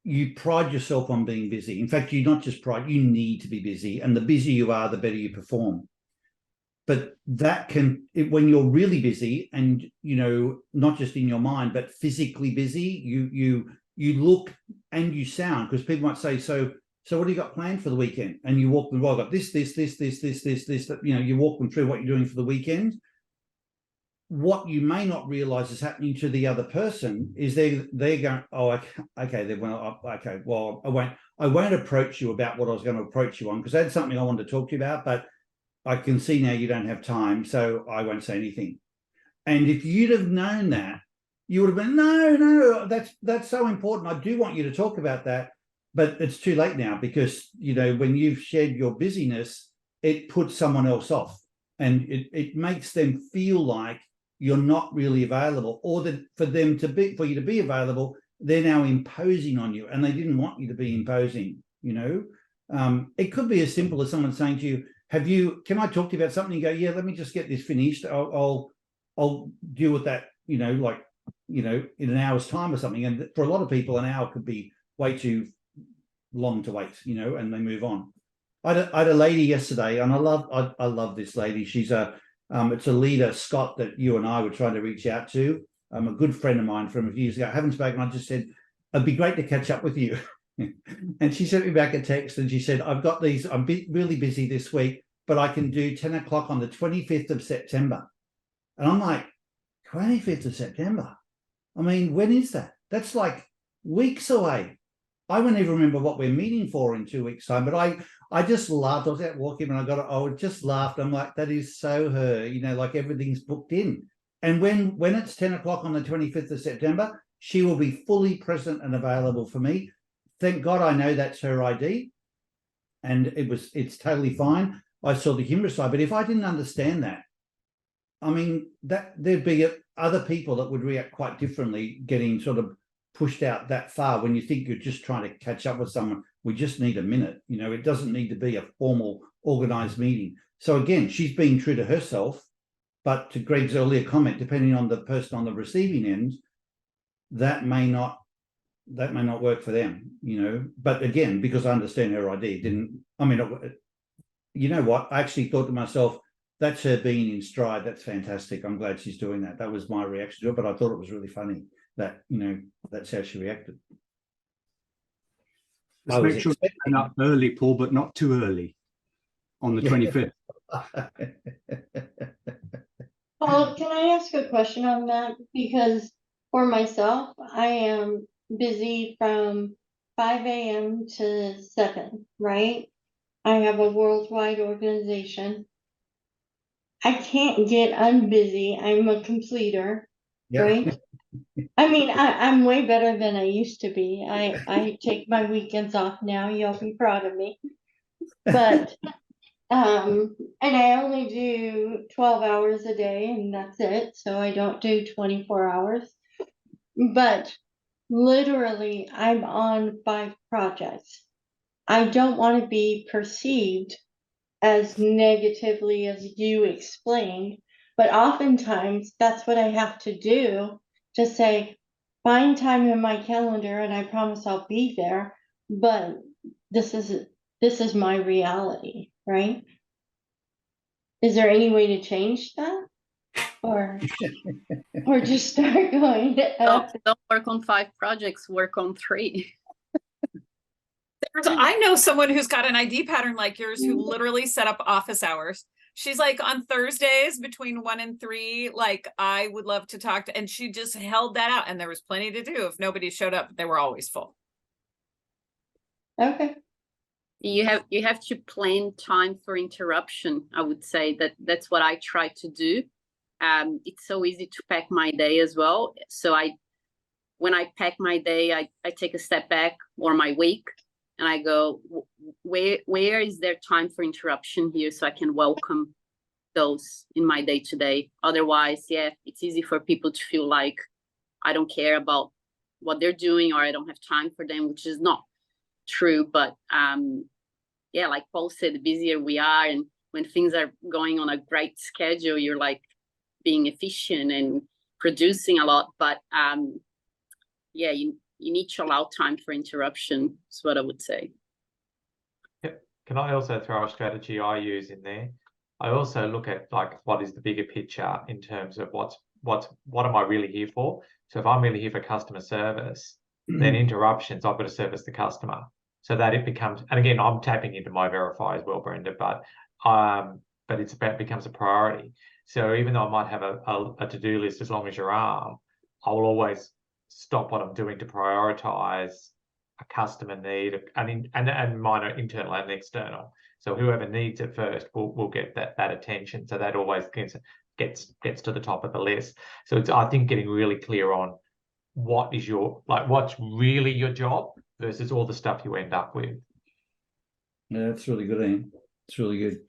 you pride yourself on being busy. In fact, you not just pride, you need to be busy. And the busier you are, the better you perform. But that can, when you're really busy and, you know, not just in your mind, but physically busy, you look and you sound, because people might say, so what do you got planned for the weekend? And you walk them, well, I got this, you know, you walk them through what you're doing for the weekend. What you may not realize is happening to the other person is they're going, oh, okay, they went, okay, well, I won't approach you about what I was going to approach you on, because that's something I wanted to talk to you about, but I can see now you don't have time, so I won't say anything. And if you'd have known that, you would have been, no, that's so important. I do want you to talk about that, but it's too late now, because, you know, when you've shared your busyness, it puts someone else off, and it makes them feel like you're not really available, or that for you to be available, they're now imposing on you, and they didn't want you to be imposing. You know, it could be as simple as someone saying to you, can I talk to you about something? You go, yeah, let me just get this finished. I'll deal with that, you know, like, you know, in an hour's time or something. And for a lot of people, an hour could be way too long to wait, you know, and they move on. I had a lady yesterday, and I love this lady. She's it's a leader, Scott, that you and I were trying to reach out to. A good friend of mine from a few years ago. I haven't spoken. I just said, it'd be great to catch up with you. And she sent me back a text, and she said, I've got these, I'm really busy this week, but I can do 10 o'clock on the 25th of September. And I'm like, 25th of September? I mean, when is that? That's like weeks away. I won't even remember what we're meeting for in 2 weeks' time, but I just laughed. I was out walking and I just laughed. I'm like, that is so her, you know, like everything's booked in. And when it's 10 o'clock on the 25th of September, she will be fully present and available for me. Thank God I know that's her ID. And it's totally fine. I saw the humorous side, but if I didn't understand that, I mean, that there'd be other people that would react quite differently, getting sort of pushed out that far when you think you're just trying to catch up with someone. We just need a minute. You know, it doesn't need to be a formal organized meeting. So again, she's being true to herself, but to Greg's earlier comment, depending on the person on the receiving end, that may not work for them, you know. But again, because I understand her ID, you know what? I actually thought to myself, that's her being in stride. That's fantastic. I'm glad she's doing that. That was my reaction to it, but I thought it was really funny that, you know, that's how she reacted. Just make sure you're up early, Paul, but not too early on the 25th. Paul, can I ask a question on that? Because for myself, I am busy from 5 a.m. to 7, right? I have a worldwide organization. I can't get unbusy. I'm a completer, right? I mean, I'm way better than I used to be. I take my weekends off now. You'll be proud of me. But and I only do 12 hours a day, and that's it. So I don't do 24 hours. But literally, I'm on 5 projects. I don't want to be perceived as negatively as you explained, but oftentimes that's what I have to do, to say, find time in my calendar and I promise I'll be there, but this is my reality, right? Is there any way to change that? Or just start going Don't work on 5 projects, work on 3. I know someone who's got an ID pattern like yours who literally set up office hours. She's like, on Thursdays between 1 and 3, like, I would love to talk to, and she just held that out, and there was plenty to do. If nobody showed up, they were always full. Okay. You have to plan time for interruption. I would say that's what I try to do. It's so easy to pack my day as well. So when I pack my day, I take a step back, or my week, and I go, where is there time for interruption here, so I can welcome those in my day to day. Otherwise, yeah, it's easy for people to feel like I don't care about what they're doing, or I don't have time for them, which is not true. But yeah, like Paul said, the busier we are, and when things are going on a great schedule, you're like, being efficient and producing a lot. But yeah, you need to allow time for interruption, is what I would say. Yep. Can I also throw a strategy I use in there? I also look at like what is the bigger picture in terms of what am I really here for? So if I'm really here for customer service, then interruptions, I've got to service the customer. So that it becomes, and again, I'm tapping into my Verify as well, Brenda, but becomes a priority. So even though I might have a to-do list as long as your arm, I will always stop what I'm doing to prioritize a customer need and mine are internal and external. So whoever needs it first will get that attention. So that always gets to the top of the list. So it's, I think, getting really clear on what is what's really your job versus all the stuff you end up with. Yeah, that's really good, Ian. It's really good.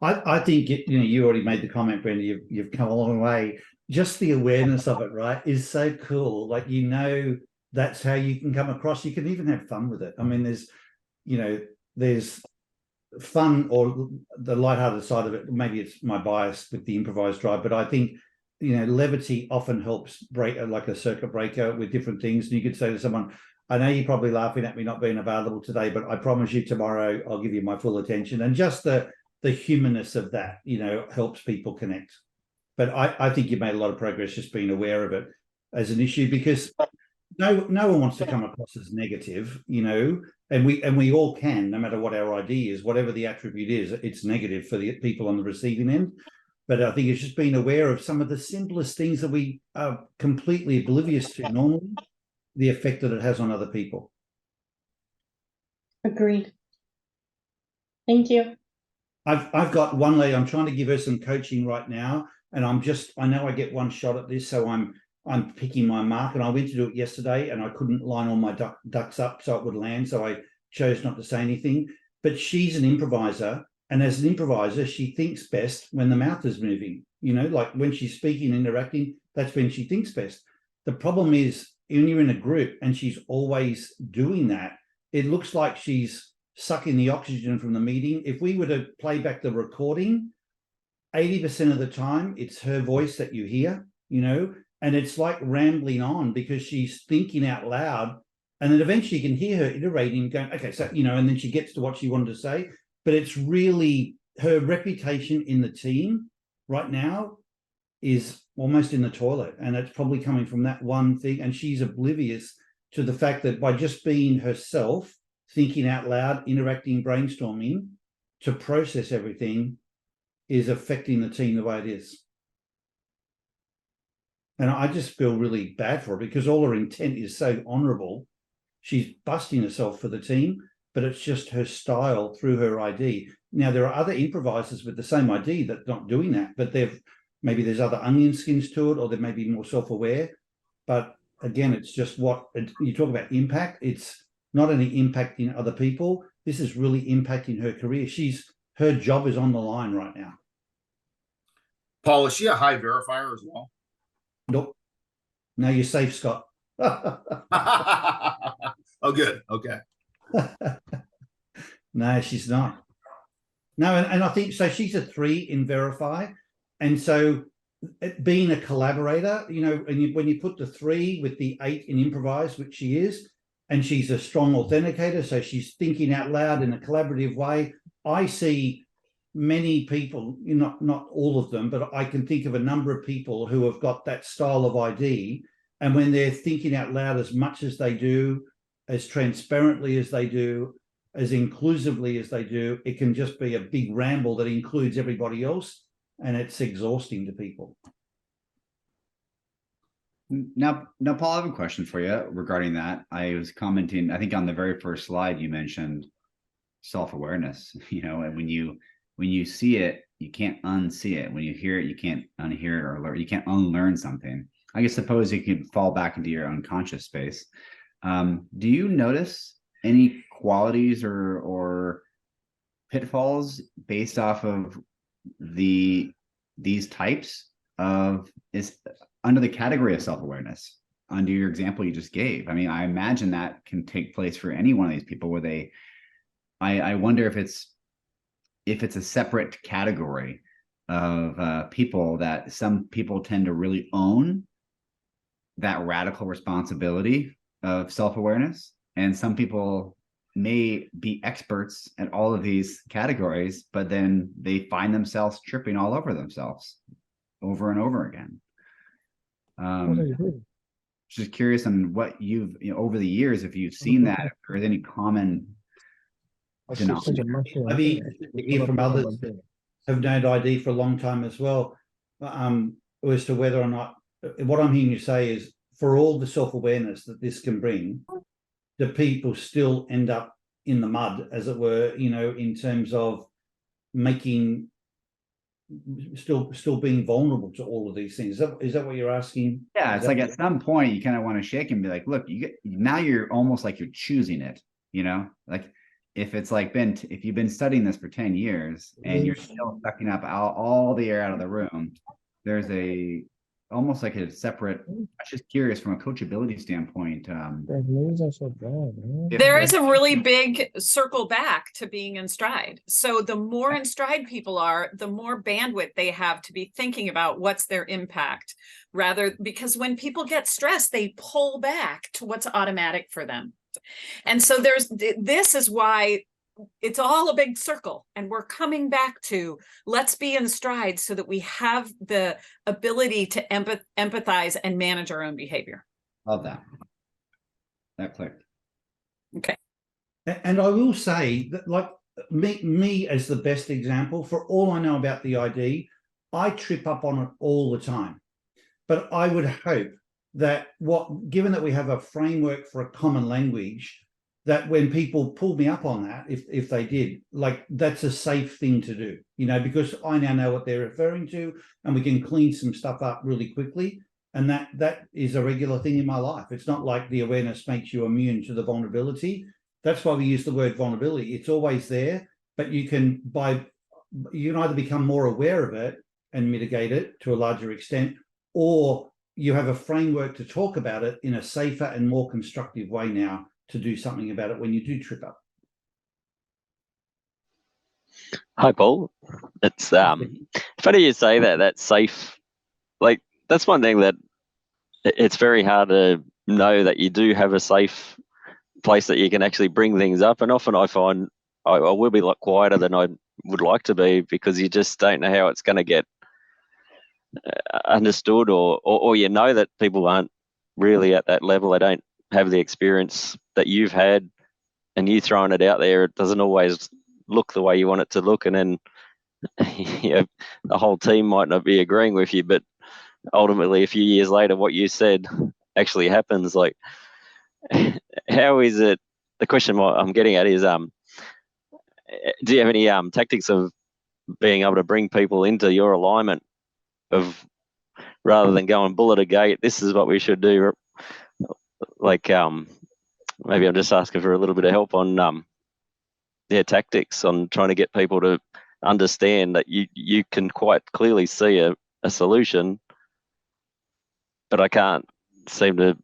I think you already made the comment, Brenda. You've come a long way. Just the awareness of it, right, is so cool. Like, that's how you can come across. You can even have fun with it. I mean, there's fun, or the lighthearted side of it. Maybe it's my bias with the improvised drive, but I think levity often helps break, like a circuit breaker with different things. And you could say to someone, I know you're probably laughing at me not being available today, but I promise you tomorrow I'll give you my full attention. And just the humanness of that, helps people connect. But I think you've made a lot of progress just being aware of it as an issue, because no one wants to come across as negative, and we all can, no matter what our ID is, whatever the attribute is, it's negative for the people on the receiving end. But I think it's just being aware of some of the simplest things that we are completely oblivious to normally, the effect that it has on other people. Agreed. Thank you. I've got one lady, I'm trying to give her some coaching right now, and I know I get one shot at this, so I'm picking my mark, and I went to do it yesterday and I couldn't line all my ducks up so it would land, so I chose not to say anything. But she's an improviser, and as an improviser, she thinks best when the mouth is moving. Like when she's speaking, interacting, that's when she thinks best. The problem is when you're in a group and she's always doing that, it looks like she's sucking the oxygen from the meeting. If we were to play back the recording, 80% of the time it's her voice that you hear, and it's like rambling on because she's thinking out loud, and then eventually you can hear her iterating, going, okay, so, and then she gets to what she wanted to say. But it's really, her reputation in the team right now is almost in the toilet, and it's probably coming from that one thing. And she's oblivious to the fact that by just being herself, thinking out loud, interacting, brainstorming to process everything is affecting the team the way it is. And I just feel really bad for her because all her intent is so honorable. She's busting herself for the team, but it's just her style through her ID. Now, there are other improvisers with the same ID that are not doing that, but maybe there's other onion skins to it, or they may be more self-aware. But again, it's just you talk about impact. It's not only impacting other people, this is really impacting her career. Her job is on the line right now. Paul, is she a high verifier as well? Nope. No, you're safe, Scott. Oh, good. Okay. No, she's not. No, and I think so. She's a 3 in Verify, and so being a collaborator, and when you put the 3 with the 8 in Improvise, which she is, and she's a strong authenticator, so she's thinking out loud in a collaborative way. I see many people, not all of them, but I can think of a number of people who have got that style of ID, and when they're thinking out loud as much as they do, as transparently as they do, as inclusively as they do, it can just be a big ramble that includes everybody else, and it's exhausting to people. Now, Paul, I have a question for you regarding that. I was commenting, I think on the very first slide, you mentioned self-awareness, and when you see it, you can't unsee it. When you hear it, you can't unhear it, or you can't unlearn something. I guess suppose you could fall back into your unconscious space. Do you notice any qualities or pitfalls based off of these types of under the category of self-awareness, under your example you just gave? I mean, I imagine that can take place for any one of these people where I wonder if it's a separate category of people that some people tend to really own that radical responsibility of self-awareness, and some people may be experts at all of these categories, but then they find themselves tripping all over themselves over and over again. Just curious on what you've, over the years, if you've seen that, if there's any common denominator. Maybe hear from others have known ID for a long time as well, as to whether or not, what I'm hearing you say is, for all the self-awareness that this can bring, the people still end up in the mud, as it were, in terms of making, still being vulnerable to all of these things. Is that what you're asking? Yeah, it's like at some point you kind of want to shake and be like, look, now you're almost like you're choosing it, like if it's like if you've been studying this for 10 years and you're still sucking up all the air out of the room, there's almost like a separate. I was just curious from a coachability standpoint. There is a really big circle back to being in stride. So the more in stride people are, the more bandwidth they have to be thinking about what's their impact, because when people get stressed, they pull back to what's automatic for them. And so this is why it's all a big circle, and we're coming back to, let's be in stride so that we have the ability to empathize and manage our own behavior. Love that. That clicked. Okay. And I will say that, like, me as the best example, for all I know about the ID, I trip up on it all the time. But I would hope that given that we have a framework for a common language, that when people pull me up on that, if they did, like, that's a safe thing to do, because I now know what they're referring to, and we can clean some stuff up really quickly. And that is a regular thing in my life. It's not like the awareness makes you immune to the vulnerability. That's why we use the word vulnerability. It's always there, but you can either become more aware of it and mitigate it to a larger extent, or you have a framework to talk about it in a safer and more constructive way now to do something about it when you do trip up. Hi, Paul. It's funny you say that. That's safe. Like, that's one thing that it's very hard to know that you do have a safe place that you can actually bring things up. And often I find I will be a lot quieter than I would like to be, because you just don't know how it's going to get understood, or that people aren't really at that level. They don't have the experience that you've had, and you throwing it out there, it doesn't always look the way you want it to look, and then the whole team might not be agreeing with you, but ultimately a few years later what you said actually happens. Like, how is it, the question I'm getting at is, do you have any tactics of being able to bring people into your alignment, of rather than going bullet a gate, this is what we should do? Like, maybe I'm just asking for a little bit of help on tactics on trying to get people to understand that you can quite clearly see a solution, but I can't seem to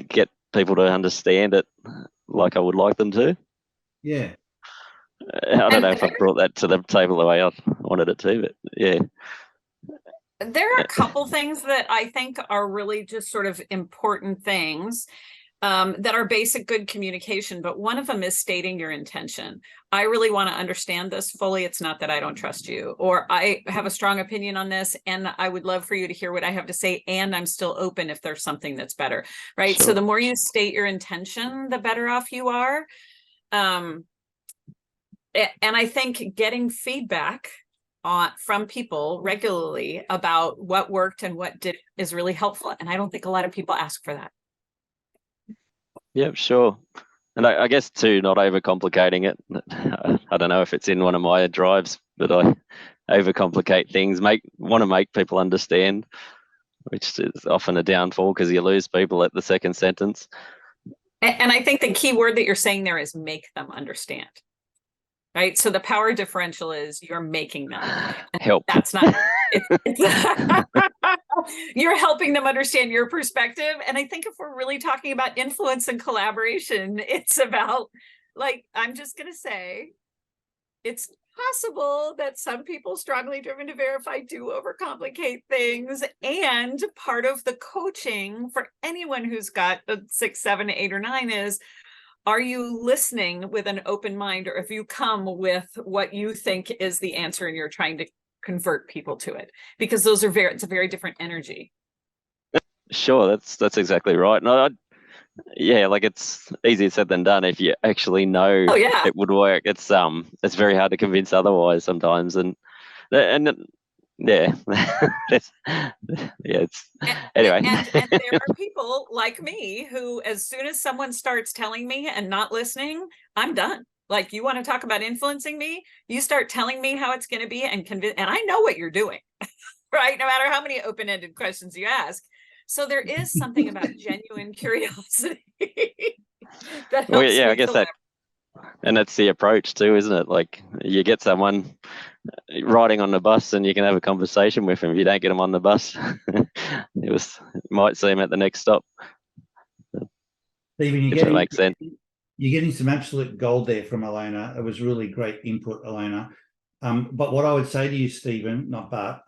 get people to understand it like I would like them to. Yeah. I don't know if I brought that to the table the way I wanted it to, but yeah. There are a couple things that I think are really just sort of important things that are basic good communication, but one of them is stating your intention. I really want to understand this fully. It's not that I don't trust you, or I have a strong opinion on this, and I would love for you to hear what I have to say, and I'm still open if there's something that's better, right? Sure. So the more you state your intention, the better off you are. And I think getting feedback from people regularly about what worked and what didn't is really helpful. And I don't think a lot of people ask for that. Yeah, sure. And I guess too, not overcomplicating it. I don't know if it's in one of my drives, but I overcomplicate things, want to make people understand, which is often a downfall because you lose people at the second sentence. And I think the key word that you're saying there is make them understand. Right. So the power differential is you're making them help. That's not you're helping them understand your perspective. And I think if we're really talking about influence and collaboration, it's about, like, I'm just going to say, it's possible that some people strongly driven to verify do overcomplicate things. And part of the coaching for anyone who's got a 6, 7, 8, or 9 is, are you listening with an open mind, or if you come with what you think is the answer and you're trying to convert people to it? Because those are it's a very different energy. Sure, that's exactly right. No, yeah, like it's easier said than done if you actually know Oh, yeah. it would work. It's very hard to convince otherwise sometimes, and yeah, it's anyway. And there are people like me who, as soon as someone starts telling me and not listening, I'm done. Like, you want to talk about influencing me? You start telling me how it's going to be and convince, and I know what you're doing, right? No matter how many open-ended questions you ask. So there is something about genuine curiosity that helps. Well, yeah, I guess that, and that's the approach too, isn't it? Like, you get someone riding on the bus and you can have a conversation with him. If you don't get him on the bus, you might see him at the next stop. Stephen, if that makes sense. You're getting some absolute gold there from Alona. It was really great input, Alona. But what I would say to you, Stephen,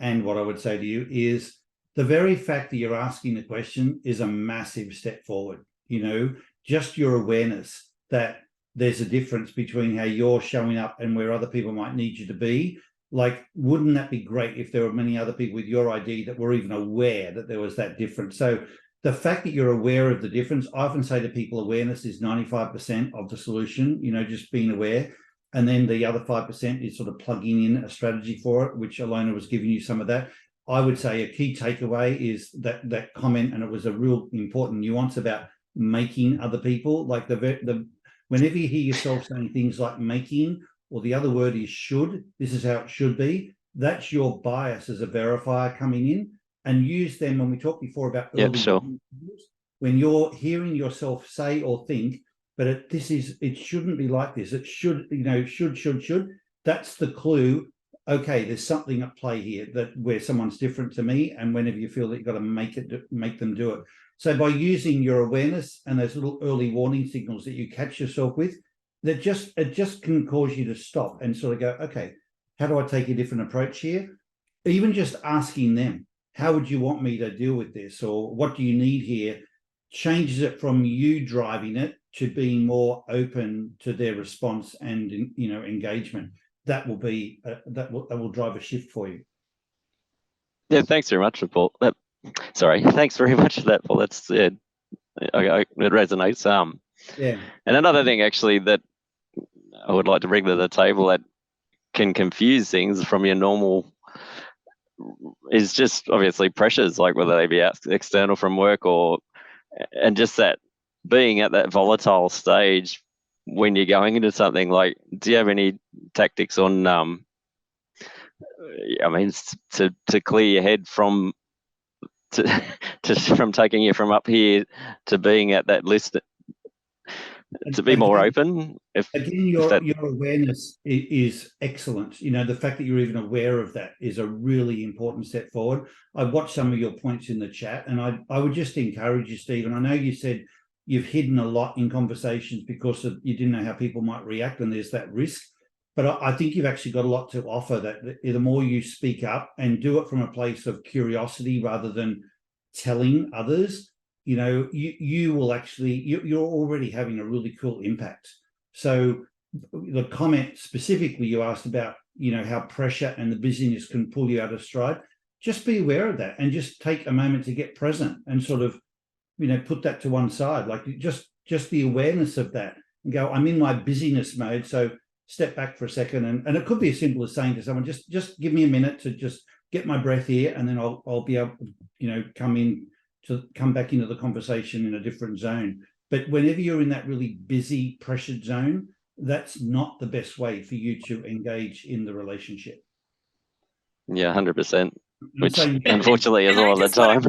and what I would say to you is, the very fact that you're asking the question is a massive step forward. You know, just your awareness that there's a difference between how you're showing up and where other people might need you to be. Like, wouldn't that be great if there were many other people with your ID that were even aware that there was that difference? So the fact that you're aware of the difference, I often say to people, awareness is 95% of the solution, you know, just being aware. And then the other 5% is sort of plugging in a strategy for it, which Alona was giving you some of that. I would say a key takeaway is that comment, and it was a real important nuance about making other people. Like, whenever you hear yourself saying things like making, or the other word is should, this is how it should be, that's your bias as a verifier coming in. And use them when we talked before about early sure. When you're hearing yourself say or think, but it shouldn't be like this. It should, you know, should. That's the clue. Okay, there's something at play here where someone's different to me, and whenever you feel that you've got to make them do it. So by using your awareness and those little early warning signals that you catch yourself with, it just can cause you to stop and sort of go, okay, how do I take a different approach here? Even just asking them, how would you want me to deal with this, or what do you need here, changes it from you driving it to being more open to their response and, you know, engagement. That will be that will drive a shift for you. Yeah, thanks very much, Paul. Thanks very much for that, Paul. That's it resonates. Yeah. And another thing actually that I would like to bring to the table that can confuse things from your normal is just obviously pressures, like whether they be external from work and just that being at that volatile stage when you're going into something. Like, do you have any tactics on to clear your head from taking you from up here to being at that list, to be more open? Your awareness is excellent. You know, the fact that you're even aware of that is a really important step forward. I watched some of your points in the chat, and I would just encourage you, Stephen. I know you said you've hidden a lot in conversations because you didn't know how people might react, and there's that risk. But I think you've actually got a lot to offer, that the more you speak up and do it from a place of curiosity rather than telling others, you know, you will actually, you're already having a really cool impact. So the comment specifically you asked about, you know, how pressure and the busyness can pull you out of stride. Just be aware of that and just take a moment to get present and sort of, you know, put that to one side. Like, just the awareness of that and go, I'm in my busyness mode, so step back for a second. And it could be as simple as saying to someone, just give me a minute to just get my breath here, and then I'll be able to, you know, come back into the conversation in a different zone. But whenever you're in that really busy, pressured zone, that's not the best way for you to engage in the relationship. Yeah, 100%, which unfortunately is all the time.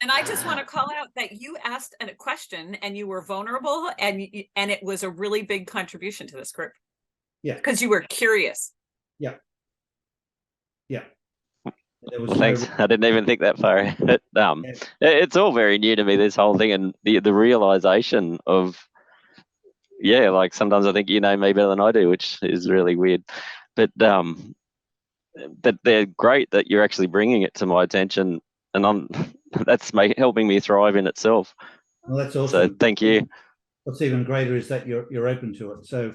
And I just want to call out that you asked a question and you were vulnerable, and it was a really big contribution to this group. Yeah. Because you were curious. Yeah. Yeah. Well, thanks. I didn't even think that far. It's all very new to me, this whole thing, and the realization of yeah, like sometimes I think you know me better than I do, which is really weird. But they're great that you're actually bringing it to my attention, and that's helping me thrive in itself. Well, that's awesome. So thank you. What's even greater is that you're open to it. So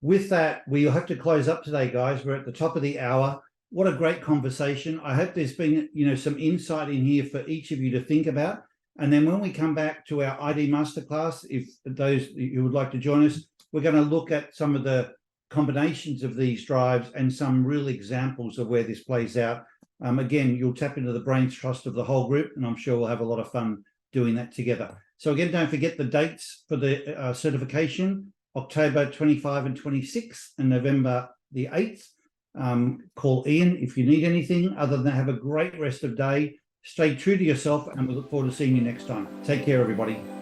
with that, we'll have to close up today, guys. We're at the top of the hour. What a great conversation. I hope there's been, some insight in here for each of you to think about. And then when we come back to our ID Masterclass, if those who would like to join us, we're going to look at some of the combinations of these drives and some real examples of where this plays out. Again, you'll tap into the brain's trust of the whole group, and I'm sure we'll have a lot of fun doing that together. So again, don't forget the dates for the certification, October 25 and 26 and November the 8th. Call Ian if you need anything. Other than that, have a great rest of day. Stay true to yourself, and we look forward to seeing you next time. Take care, everybody.